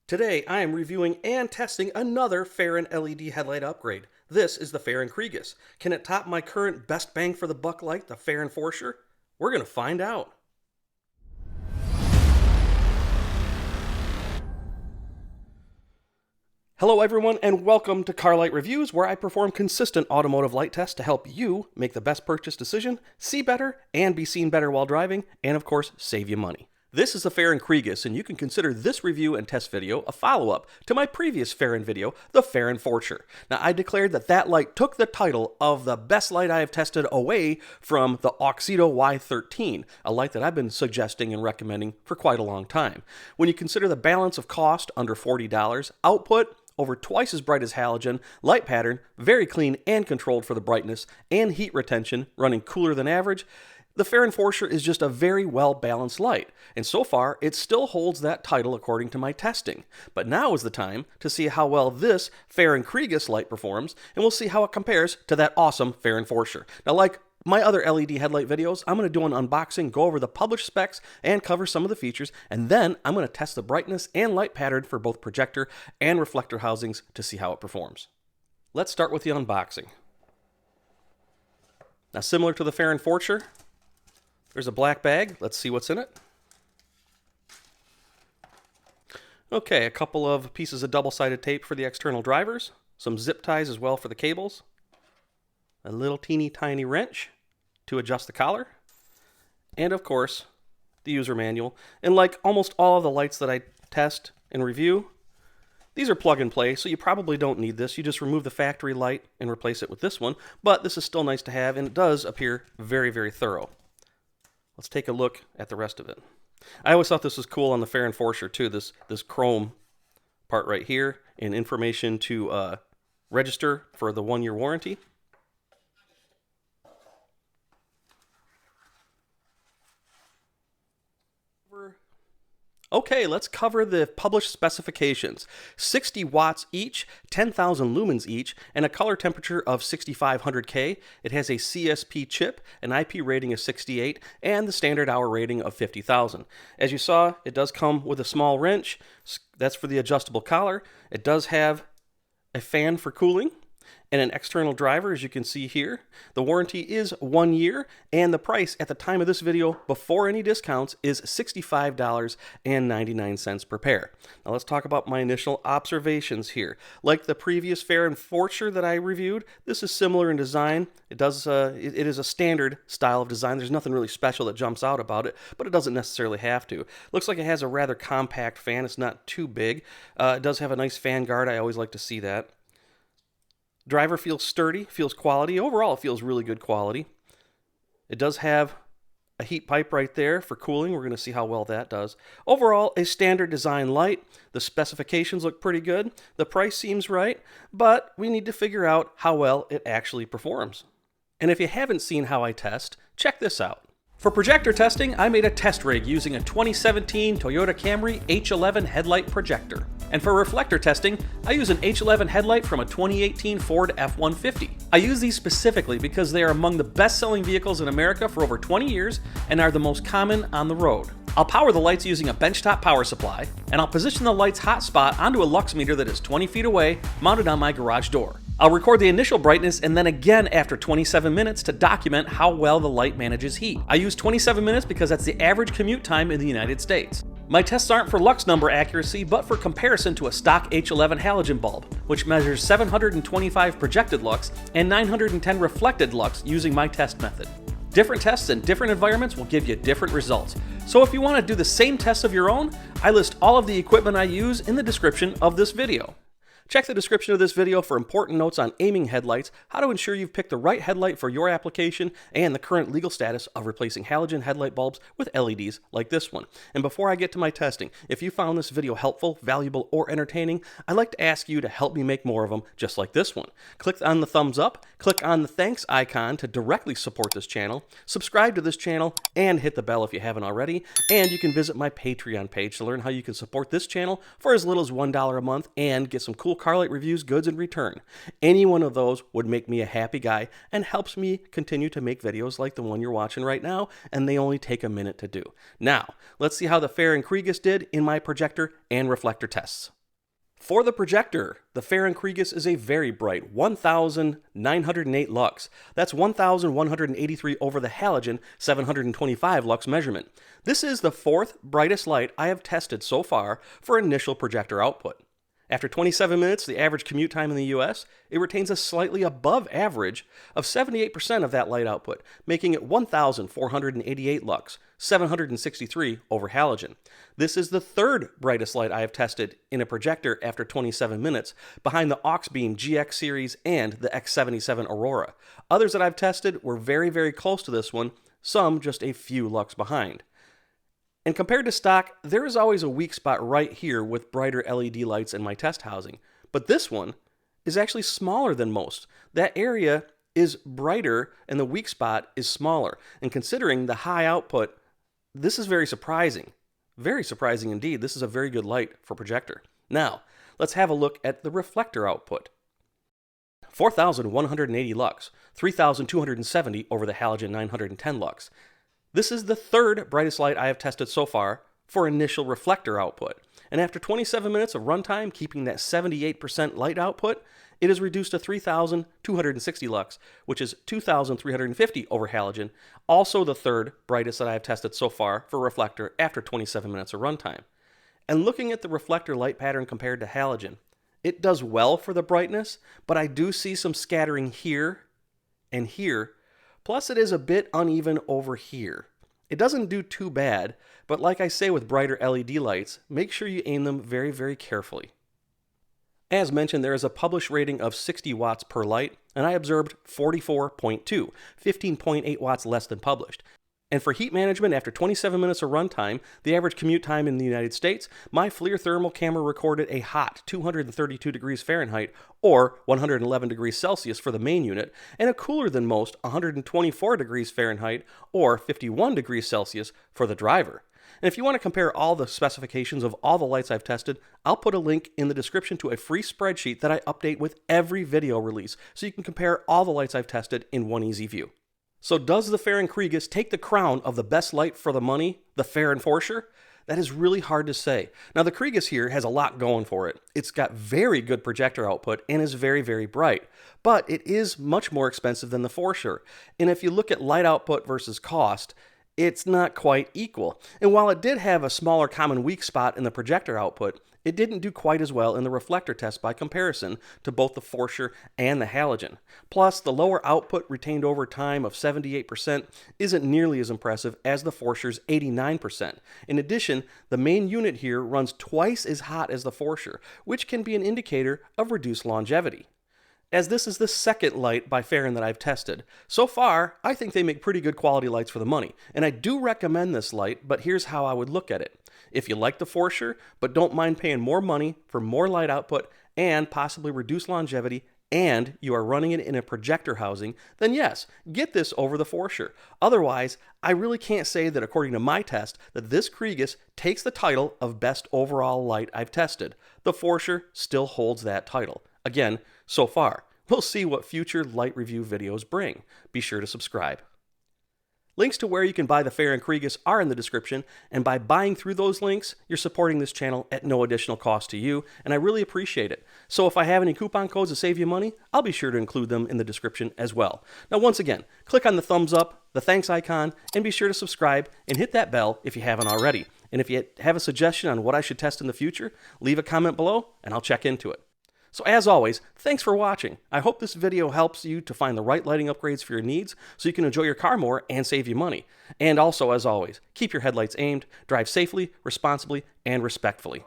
Today, I am reviewing and testing another Fahren LED headlight upgrade. This is the Fahren Krieges. Can it top my current best bang for the buck light, the Fahren Forscher? We're going to find out. Hello everyone, and welcome to Car Light Reviews, where I perform consistent automotive light tests to help you make the best purchase decision, see better, and be seen better while driving, and of course, save you money. This is the Fahren Krieges, and you can consider this review and test video a follow-up to my previous Fahren video, the Fahren Forscher. Now, I declared that light took the title of the best light I have tested away from the Auxito Y13, a light that I've been suggesting and recommending for quite a long time. When you consider the balance of cost, under $40, output, over twice as bright as halogen, light pattern, very clean and controlled for the brightness, and heat retention, running cooler than average, the Fahren Forscher is just a very well-balanced light, and so far, it still holds that title according to my testing. But now is the time to see how well this Fahren Krieges light performs, and we'll see how it compares to that awesome Fahren Forscher. Now, like my other LED headlight videos, I'm going to do an unboxing, go over the published specs, and cover some of the features, and then I'm going to test the brightness and light pattern for both projector and reflector housings to see how it performs. Let's start with the unboxing. Now, similar to the Fahren Forscher, there's a black bag. Let's see what's in it. Okay, a couple of pieces of double-sided tape for the external drivers, some zip ties as well for the cables, a little teeny tiny wrench to adjust the collar, and of course, the user manual. And like almost all of the lights that I test and review, these are plug and play, so you probably don't need this. You just remove the factory light and replace it with this one, but this is still nice to have, and it does appear very, very thorough. Let's take a look at the rest of it. I always thought this was cool on the Fahren Forscher too, this chrome part right here, and information to register for the 1-year warranty. Okay, let's cover the published specifications. 60 watts each, 10,000 lumens each, and a color temperature of 6500 K. It has a CSP chip, an IP rating of 68, and the standard hour rating of 50,000. As you saw, it does come with a small wrench. That's for the adjustable collar. It does have a fan for cooling and an external driver, as you can see here. The warranty is 1 year, and the price at the time of this video, before any discounts, is $65.99 per pair. Now let's talk about my initial observations here. Like the previous Fahren Forscher that I reviewed, this is similar in design. It is a standard style of design. There's nothing really special that jumps out about it, but it doesn't necessarily have to. Looks like it has a rather compact fan. It's not too big. It does have a nice fan guard. I always like to see that. Driver feels sturdy, feels quality. Overall, it feels really good quality. It does have a heat pipe right there for cooling. We're going to see how well that does. Overall, a standard design light. The specifications look pretty good. The price seems right, but we need to figure out how well it actually performs. And if you haven't seen how I test, check this out. For projector testing, I made a test rig using a 2017 Toyota Camry H11 headlight projector. And for reflector testing, I use an H11 headlight from a 2018 Ford F-150. I use these specifically because they are among the best-selling vehicles in America for over 20 years and are the most common on the road. I'll power the lights using a benchtop power supply, and I'll position the light's hot spot onto a lux meter that is 20 feet away, mounted on my garage door. I'll record the initial brightness and then again after 27 minutes to document how well the light manages heat. I use 27 minutes because that's the average commute time in the United States. My tests aren't for lux number accuracy, but for comparison to a stock H11 halogen bulb, which measures 725 projected lux and 910 reflected lux using my test method. Different tests in different environments will give you different results. So if you want to do the same tests of your own, I list all of the equipment I use in the description of this video. Check the description of this video for important notes on aiming headlights, how to ensure you've picked the right headlight for your application, and the current legal status of replacing halogen headlight bulbs with LEDs like this one. And before I get to my testing, if you found this video helpful, valuable, or entertaining, I'd like to ask you to help me make more of them just like this one. Click on the thumbs up, click on the thanks icon to directly support this channel, subscribe to this channel, and hit the bell if you haven't already, and you can visit my Patreon page to learn how you can support this channel for as little as $1 a month and get some cool Car Light Reviews goods in return. Any one of those would make me a happy guy and helps me continue to make videos like the one you're watching right now, and they only take a minute to do. Now, let's see how the Fahren Krieges did in my projector and reflector tests. For the projector, the Fahren Krieges is a very bright 1,908 lux. That's 1,183 over the halogen 725 lux measurement. This is the fourth brightest light I have tested so far for initial projector output. After 27 minutes, the average commute time in the US, it retains a slightly above average of 78% of that light output, making it 1,488 lux, 763 over halogen. This is the third brightest light I have tested in a projector after 27 minutes, behind the Auxbeam GX series and the X77 Aurora. Others that I've tested were very, very close to this one, some just a few lux behind. And compared to stock, there is always a weak spot right here with brighter LED lights in my test housing. But this one is actually smaller than most. That area is brighter and the weak spot is smaller. And considering the high output, this is very surprising. Very surprising indeed. This is a very good light for projector. Now, let's have a look at the reflector output. 4,180 lux, 3,270 over the halogen 910 lux. This is the third brightest light I have tested so far for initial reflector output. And after 27 minutes of runtime, keeping that 78% light output, it is reduced to 3,260 lux, which is 2,350 over halogen, also the third brightest that I have tested so far for reflector after 27 minutes of runtime. And looking at the reflector light pattern compared to halogen, it does well for the brightness, but I do see some scattering here and here. Plus, it is a bit uneven over here. It doesn't do too bad, but like I say with brighter LED lights, make sure you aim them very, very carefully. As mentioned, there is a published rating of 60 watts per light, and I observed 44.2, 15.8 watts less than published. And for heat management, after 27 minutes of runtime, the average commute time in the United States, my FLIR thermal camera recorded a hot 232 degrees Fahrenheit or 111 degrees Celsius for the main unit, and a cooler than most 124 degrees Fahrenheit or 51 degrees Celsius for the driver. And if you want to compare all the specifications of all the lights I've tested, I'll put a link in the description to a free spreadsheet that I update with every video release, so you can compare all the lights I've tested in one easy view. So does the Fahren Krieges take the crown of the best light for the money, the Fahren Forscher? That is really hard to say. Now the Krieges here has a lot going for it. It's got very good projector output and is very, very bright. But it is much more expensive than the Forscher. And if you look at light output versus cost, it's not quite equal. And while it did have a smaller common weak spot in the projector output, it didn't do quite as well in the reflector test by comparison to both the Forscher and the halogen. Plus, the lower output retained over time of 78% isn't nearly as impressive as the Forscher's 89%. In addition, the main unit here runs twice as hot as the Forscher, which can be an indicator of reduced longevity. As this is the second light by Fahren that I've tested. So far, I think they make pretty good quality lights for the money, and I do recommend this light, but here's how I would look at it. If you like the Forscher, but don't mind paying more money for more light output and possibly reduced longevity, and you are running it in a projector housing, then yes, get this over the Forscher. Otherwise, I really can't say that according to my test, that this Krieges takes the title of best overall light I've tested. The Forscher still holds that title. Again, so far. We'll see what future light review videos bring. Be sure to subscribe. Links to where you can buy the Fahren Krieges are in the description, and by buying through those links, you're supporting this channel at no additional cost to you, and I really appreciate it. So if I have any coupon codes to save you money, I'll be sure to include them in the description as well. Now once again, click on the thumbs up, the thanks icon, and be sure to subscribe and hit that bell if you haven't already. And if you have a suggestion on what I should test in the future, leave a comment below and I'll check into it. So as always, thanks for watching. I hope this video helps you to find the right lighting upgrades for your needs so you can enjoy your car more and save you money. And also, as always, keep your headlights aimed, drive safely, responsibly, and respectfully.